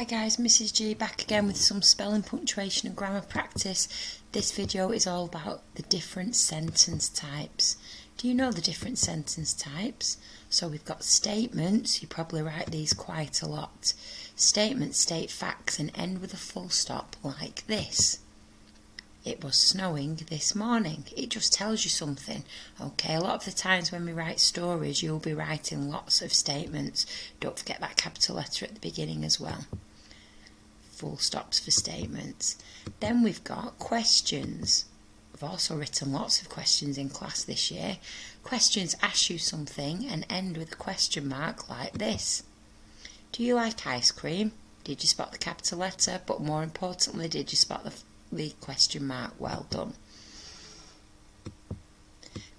Hi guys, Mrs. G back again with some spelling, punctuation and grammar practice. This video is all about the different sentence types. Do you know the different sentence types? So we've got statements, you probably write these quite a lot. Statements state facts and end with a full stop like this. It was snowing this morning. It just tells you something. Okay, a lot of the times when we write stories, you'll be writing lots of statements. Don't forget that capital letter at the beginning as well. Full stops for statements. Then we've got questions. I've also written lots of questions in class this year. Questions ask you something and end with a question mark like this. Do you like ice cream? Did you spot the capital letter? But more importantly, did you spot the question mark? Well done.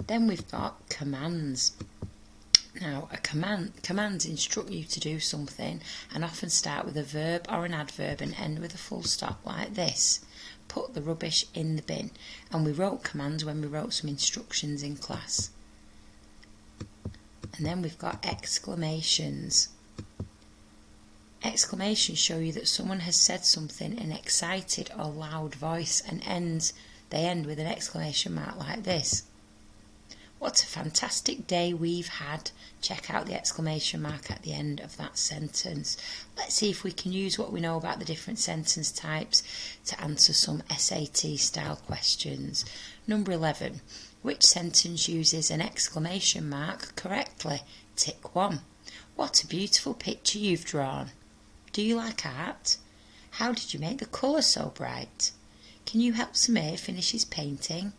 Then we've got commands. Now, commands instruct you to do something and often start with a verb or an adverb and end with a full stop like this. Put the rubbish in the bin. And we wrote commands when we wrote some instructions in class. And then we've got exclamations. Exclamations show you that someone has said something in an excited or loud voice and they end with an exclamation mark like this. What a fantastic day we've had. Check out the exclamation mark at the end of that sentence. Let's see if we can use what we know about the different sentence types to answer some SAT style questions. Number 11. Which sentence uses an exclamation mark correctly? Tick 1. What a beautiful picture you've drawn. Do you like art? How did you make the colour so bright? Can you help Samir finish his painting?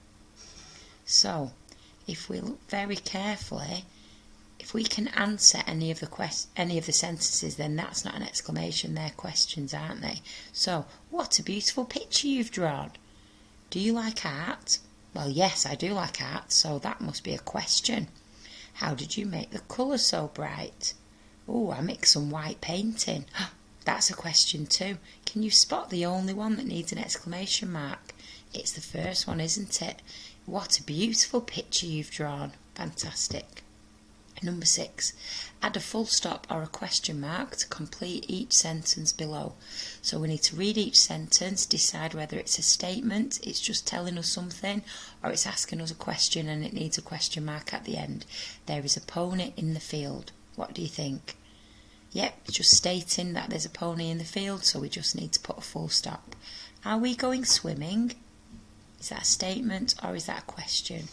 So, if we look very carefully, if we can answer any of the sentences, then that's not an exclamation, they're questions, aren't they? So, what a beautiful picture you've drawn. Do you like art? Well, yes, I do like art, so that must be a question. How did you make the colour so bright? Oh, I mixed some white painting. That's a question too. Can you spot the only one that needs an exclamation mark? It's the first one, isn't it? What a beautiful picture you've drawn. Fantastic. Number 6. Add a full stop or a question mark to complete each sentence below. So we need to read each sentence, decide whether it's a statement, it's just telling us something, or it's asking us a question and it needs a question mark at the end. There is a pony in the field. What do you think? Yep, it's just stating that there's a pony in the field, so we just need to put a full stop. Are we going swimming? Is that a statement or is that a question?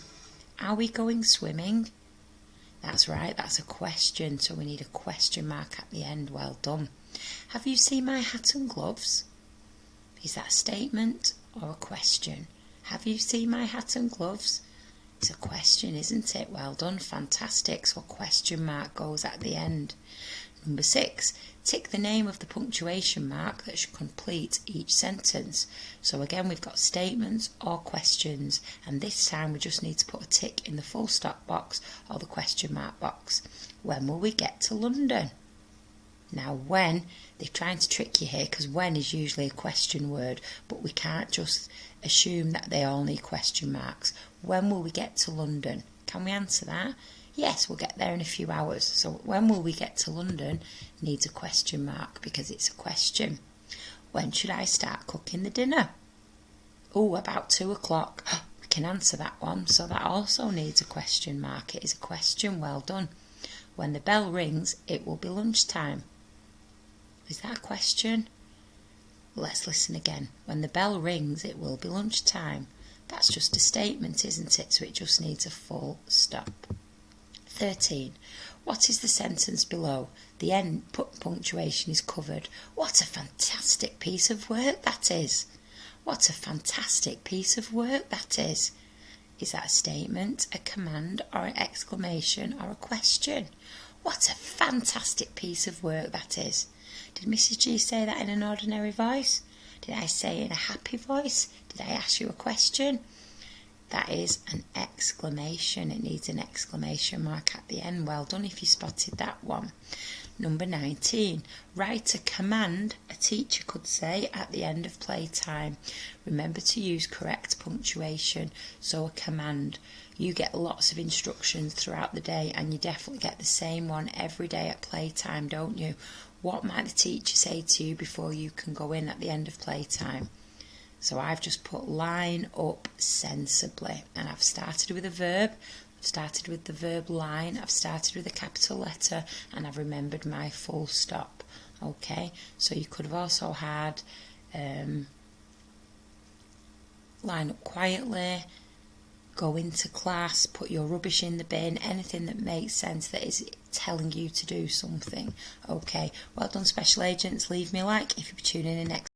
Are we going swimming? That's right, that's a question, so we need a question mark at the end. Well done. Have you seen my hat and gloves? Is that a statement or a question? Have you seen my hat and gloves? It's a question, isn't it? Well done, fantastic. So a question mark goes at the end. Number 6, tick the name of the punctuation mark that should complete each sentence. So again, we've got statements or questions, and this time we just need to put a tick in the full stop box or the question mark box. When will we get to London? Now when, they're trying to trick you here because when is usually a question word, but we can't just assume that they all need question marks. When will we get to London? Can we answer that? Yes, we'll get there in a few hours. So when will we get to London needs a question mark because it's a question. When should I start cooking the dinner? Oh, about 2 o'clock. We can answer that one. So that also needs a question mark. It is a question. Well done. When the bell rings, it will be lunchtime. Is that a question? Let's listen again. When the bell rings, it will be lunchtime. That's just a statement, isn't it? So it just needs a full stop. 13. What is the sentence below? The end punctuation is covered. What a fantastic piece of work that is. What a fantastic piece of work that is. Is that a statement, a command, or an exclamation, or a question? What a fantastic piece of work that is. Did Mrs. G say that in an ordinary voice? Did I say it in a happy voice? Did I ask you a question? That is an exclamation. It needs an exclamation mark at the end. Well done if you spotted that one. Number 19. Write a command a teacher could say at the end of playtime. Remember to use correct punctuation. So a command. You get lots of instructions throughout the day and you definitely get the same one every day at playtime, don't you? What might the teacher say to you before you can go in at the end of playtime? So I've just put line up sensibly, and I've started with a verb. I've started with the verb line, I've started with a capital letter, and I've remembered my full stop. Okay, so you could have also had line up quietly, go into class, put your rubbish in the bin, anything that makes sense, that is telling you to do something. Okay, well done, special agents. Leave me a like if you're tuning in next.